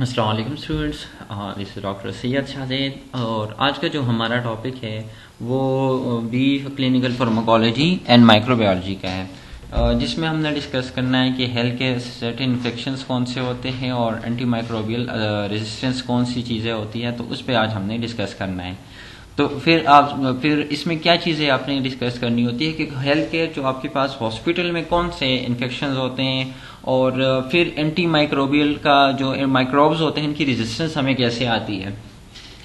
अस्सलाम वालेकुम students. This is doctor Syed Shahid और आज का जो हमारा टॉपिक है वो B clinical pharmacology and microbiology का है, जिसमें हमने डिस्कस करना है कि हेल्थ के सर्टेन इन्फेक्शंस कौन से होते हैं और एंटी माइक्रोबियल रेजिस्टेंस कौन सी चीज़ें होती हैं, तो उस पर आज हमने डिस्कस करना है। तो फिर इसमें क्या चीज़ें आपने डिस्कस करनी होती है कि हेल्थ केयर जो आपके पास हॉस्पिटल में कौन से इन्फेक्शंस होते हैं और फिर एंटी माइक्रोबियल का जो माइक्रोब्स होते हैं इनकी रेजिस्टेंस हमें कैसे आती है।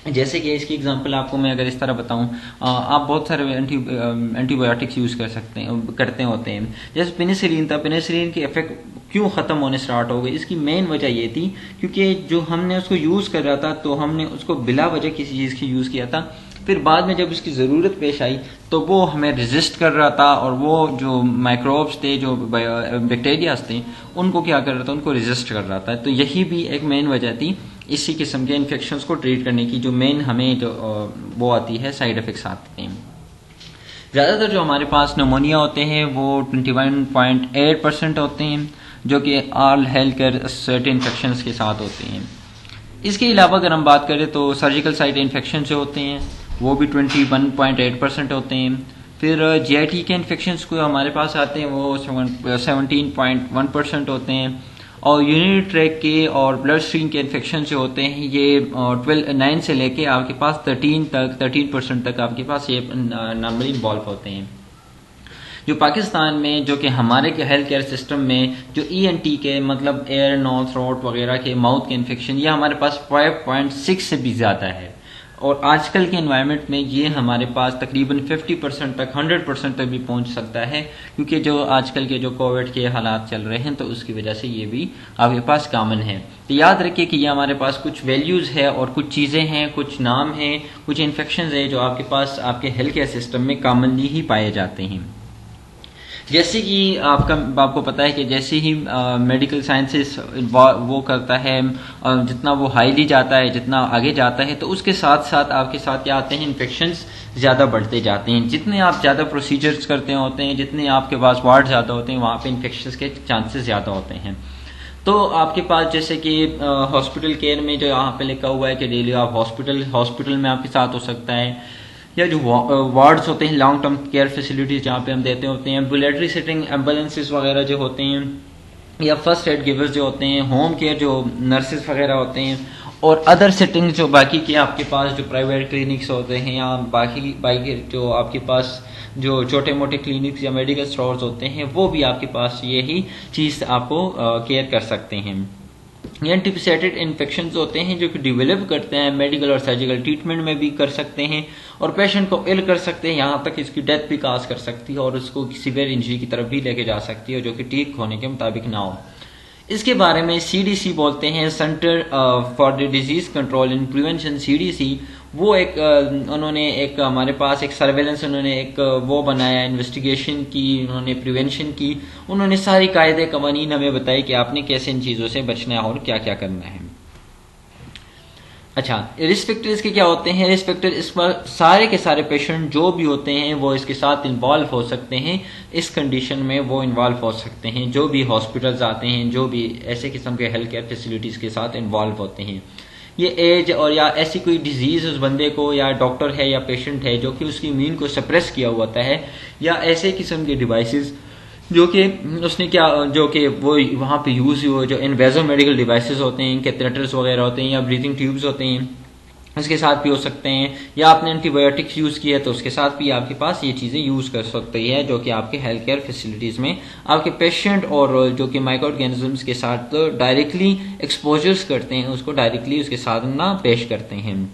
जैसे कि इसकी एग्जांपल आपको मैं अगर इस तरह बताऊं, आप बहुत सारे एंटीबायोटिक्स यूज़ करते होते हैं। जैसे पेनिसिलिन था, पेनिसिलिन की इफेक्ट क्यों ख़त्म होने स्टार्ट हो गई, इसकी मेन वजह ये थी क्योंकि जो हमने उसको यूज़ कर रहा था तो हमने उसको बिला वजह किसी चीज़ की यूज़ किया था। फिर बाद में जब उसकी ज़रूरत पेश आई तो वो हमें रेजिस्ट कर रहा था और वो जो माइक्रोब्स थे, जो बैक्टीरियाज थे, उनको क्या कर रहा था, उनको रेजिस्ट कर रहा था। तो यही भी एक मेन वजह थी इसी किस्म के इन्फेक्शंस को ट्रीट करने की, जो मेन हमें जो वो आती है, साइड इफेक्ट्स आते हैं। ज़्यादातर जो हमारे पास नमोनिया होते हैं वो 21.8% होते हैं, जो कि all health care certain infections के साथ होते हैं। इसके अलावा अगर हम बात करें तो सर्जिकल साइट इन्फेक्शन जो होते हैं वो भी 21.8% होते हैं। फिर जीआईटी के इन्फेक्शंस को हमारे पास आते हैं वो 17.1% होते हैं। और यूरिनरी ट्रैक के और ब्लड स्ट्रीम के इन्फेक्शन जो होते हैं ये 9 से लेके आपके पास 13% तक आपके पास ये नॉर्मली इन्वॉल्व होते हैं। जो पाकिस्तान में, जो कि हमारे के हेल्थ केयर सिस्टम में जो ईएनटी के मतलब एयर नोज थ्रोट वगैरह के माउथ के इन्फेक्शन, ये हमारे पास 5.6 से भी ज़्यादा है। और आजकल के एनवायरनमेंट में ये हमारे पास तकरीबन 50% तक 100% तक भी पहुंच सकता है, क्योंकि जो आजकल के जो कोविड के हालात चल रहे हैं तो उसकी वजह से ये भी आपके पास कॉमन है। तो याद रखिए कि ये हमारे पास कुछ वैल्यूज़ है और कुछ चीज़ें हैं, कुछ नाम हैं, कुछ इन्फेक्शन है जो आपके पास आपके हेल्थ केयर सिस्टम में कॉमनली ही पाए जाते हैं। जैसे कि आपको पता है कि जैसे ही मेडिकल साइंसेस वो करता है, जितना वो हाईली जाता है, जितना आगे जाता है, तो उसके साथ साथ आपके साथ क्या आते हैं, इन्फेक्शंस ज़्यादा बढ़ते जाते हैं। जितने आप ज़्यादा प्रोसीजर्स करते होते हैं, जितने आपके पास वार्ड ज़्यादा होते हैं, वहाँ पे इन्फेक्शंस के चांसेस ज़्यादा होते हैं। तो आपके पास जैसे कि हॉस्पिटल केयर में जो यहाँ पे लिखा हुआ है कि डेली आप हॉस्पिटल में आपके साथ हो सकता है, या जो वार्ड्स होते हैं, लॉन्ग टर्म केयर फैसिलिटीज जहाँ पे हम देते होते हैं, एम्बुलेटरी सिटिंग एम्बुलेंसेस वगैरह जो होते हैं, या फर्स्ट एड गिवर्स जो होते हैं, होम केयर जो नर्सेज वगैरह होते हैं, और अदर सिटिंग जो बाकी के आपके पास जो प्राइवेट क्लिनिक्स होते हैं, या बाकी जो आपके पास जो छोटे मोटे क्लिनिक्स या मेडिकल स्टोर्स होते हैं, वो भी आपके पास यही चीज़ आपको केयर कर सकते हैं। ये एंटीपिसेटेड इन्फेक्शन होते हैं जो कि डेवलप करते हैं, मेडिकल और सर्जिकल ट्रीटमेंट में भी कर सकते हैं और पेशेंट को इल कर सकते हैं, यहाँ तक इसकी डेथ भी काज कर सकती है और उसको सीवियर इंजरी की तरफ भी लेके जा सकती है, जो कि ठीक होने के मुताबिक ना हो। इसके बारे में सीडीसी बोलते हैं, centre for the disease control and prevention, CDC. वो एक उन्होंने एक हमारे पास एक सर्वेलेंस, उन्होंने एक वो बनाया, इन्वेस्टिगेशन की, उन्होंने प्रिवेंशन की, उन्होंने सारी कायदे कवानीन हमें बताई कि आपने कैसे इन चीज़ों से बचना है और क्या क्या करना है। अच्छा, रिस्पेक्टर इसके क्या होते हैं? रिस्पेक्टर इस पर सारे के सारे पेशेंट जो भी होते हैं वो इसके साथ इन्वॉल्व हो सकते हैं, इस कंडीशन में वो इन्वॉल्व हो सकते हैं, जो भी हॉस्पिटल्स आते हैं, जो भी ऐसे किस्म के हेल्थ केयर फैसिलिटीज़ के साथ इन्वॉल्व होते हैं। ये एज और या ऐसी कोई डिजीज़ उस बंदे को, या डॉक्टर है या पेशेंट है जो कि उसकी इम्यून को सप्रेस किया होता है, या ऐसे किस्म के डिवाइसेस जो कि उसने क्या, जो कि वो वहाँ पे यूज़ हुए, जो इन्वेजिव मेडिकल डिवाइसेस होते हैं, कैथेटर्स वगैरह होते हैं, या ब्रीथिंग ट्यूब्स होते हैं, उसके साथ भी हो सकते हैं, या आपने एंटीबायोटिक्स यूज़ किया तो उसके साथ भी आपके पास ये चीज़ें यूज़ कर सकती है, जो कि आपके हेल्थ केयर फैसिलिटीज़ में आपके पेशेंट और जो कि माइक्रो ऑर्गेनिजम्स के साथ डायरेक्टली एक्सपोजर्स करते हैं, उसको डायरेक्टली उसके साथ ना पेश करते हैं।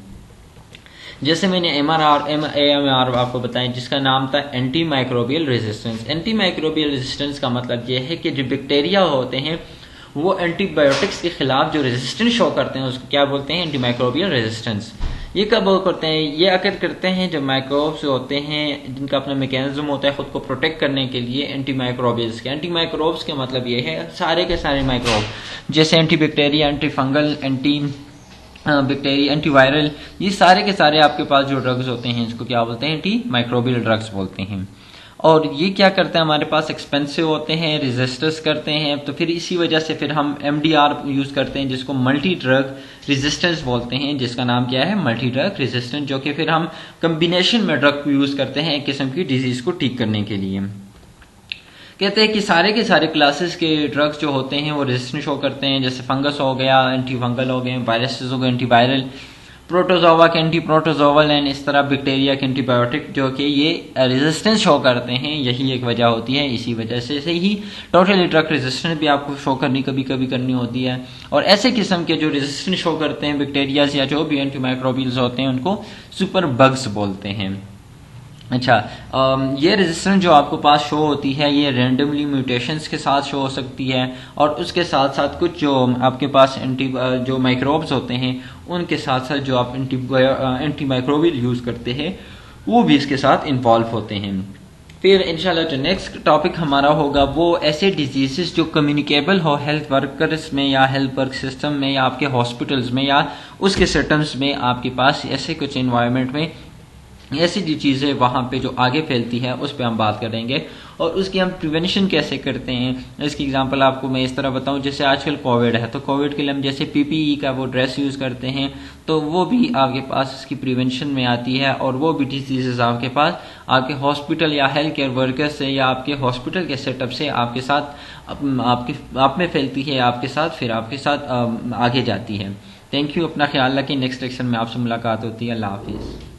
जैसे मैंने एमआर आपको बताया, जिसका नाम था anti microbial resistance. Anti microbial resistance का मतलब यह है कि जो बैक्टीरिया होते हैं वो एंटीबायोटिक्स के खिलाफ जो रेजिस्टेंस शो करते हैं उसको क्या बोलते हैं? Anti microbial resistance. ये कब करते हैं? ये आकर करते हैं जब माइक्रोब्स होते हैं जिनका अपना मैकेनिज्म होता है खुद को प्रोटेक्ट करने के लिए, एंटी माइक्रोबियल्स के। एंटी माइक्रोब्स के मतलब ये है सारे के सारे माइक्रोब, जैसे anti bacteria, anti fungal, anti bacteria, antiviral, ये सारे के सारे आपके पास जो ड्रग्स होते हैं इसको क्या बोलते हैं? एंटी माइक्रोबियल ड्रग्स बोलते हैं। और ये क्या करते हैं, हमारे पास एक्सपेंसिव होते हैं, रेजिस्टर्स करते हैं, तो फिर इसी वजह से फिर हम MDR यूज करते हैं, जिसको मल्टी ड्रग रेजिस्टेंस बोलते हैं, जिसका नाम क्या है, मल्टी ड्रग रेजिस्टेंस, जो कि फिर हम कम्बिनेशन में ड्रग को यूज करते हैं एक किस्म की डिजीज को ठीक करने के लिए। कहते हैं कि सारे के सारे क्लासेस के ड्रग्स जो होते हैं वो रेजिस्टेंस शो करते हैं, जैसे फंगस हो गया, एंटी फंगल हो गए, वायरसेस हो गए एंटीवायरल, प्रोटोजोवा के एंटी प्रोटोजोवल, एंड इस तरह बैक्टीरिया के एंटीबायोटिक, जो कि ये रेजिस्टेंस शो करते हैं। यही एक वजह होती है, इसी वजह से ही टोटली ड्रग रेजिस्टेंस भी आपको शो कभी कभी करनी होती है। और ऐसे किस्म के जो रेजिस्टेंस शो करते हैं बैक्टीरियाज या जो भी एंटीमाइक्रोबियल्स होते हैं, उनको सुपर बग्स बोलते हैं। अच्छा, ये रेजिस्टेंस जो आपको पास शो होती है, ये रैंडमली म्यूटेशंस के साथ शो हो सकती है, और उसके साथ साथ कुछ जो आपके पास जो माइक्रोब्स होते हैं, उनके साथ साथ जो आप एंटी माइक्रोबियल यूज करते हैं, वो भी इसके साथ इन्वॉल्व होते हैं। फिर इंशाल्लाह जो नेक्स्ट टॉपिक हमारा होगा वो ऐसे डिजीजेस जो कम्युनिकेबल हो हेल्थ वर्कर्स में या हेल्थ वर्क सिस्टम में या आपके हॉस्पिटल्स में या उसके सिस्टम्स में, आपके पास ऐसे कुछ इन्वायरमेंट में ऐसी जो चीज़ें वहाँ पे जो आगे फैलती है, उस पर हम बात करेंगे और उसकी हम प्रिवेंशन कैसे करते हैं। इसकी एग्जांपल आपको मैं इस तरह बताऊं, जैसे आजकल कोविड है, तो कोविड के लिए हम जैसे PPE का वो ड्रेस यूज़ करते हैं, तो वो भी आपके पास उसकी प्रिवेंशन में आती है, और वो भी डिजीजेज आपके पास आपके हॉस्पिटल या हेल्थ केयर वर्कर से या आपके हॉस्पिटल के सेटअप से आपके साथ आप में फैलती है, आपके साथ फिर आपके साथ आगे जाती है। थैंक यू, अपना ख्याल रखें। नेक्स्ट लेक्चर में आपसे मुलाकात होती है। अल्लाह हाफिज़।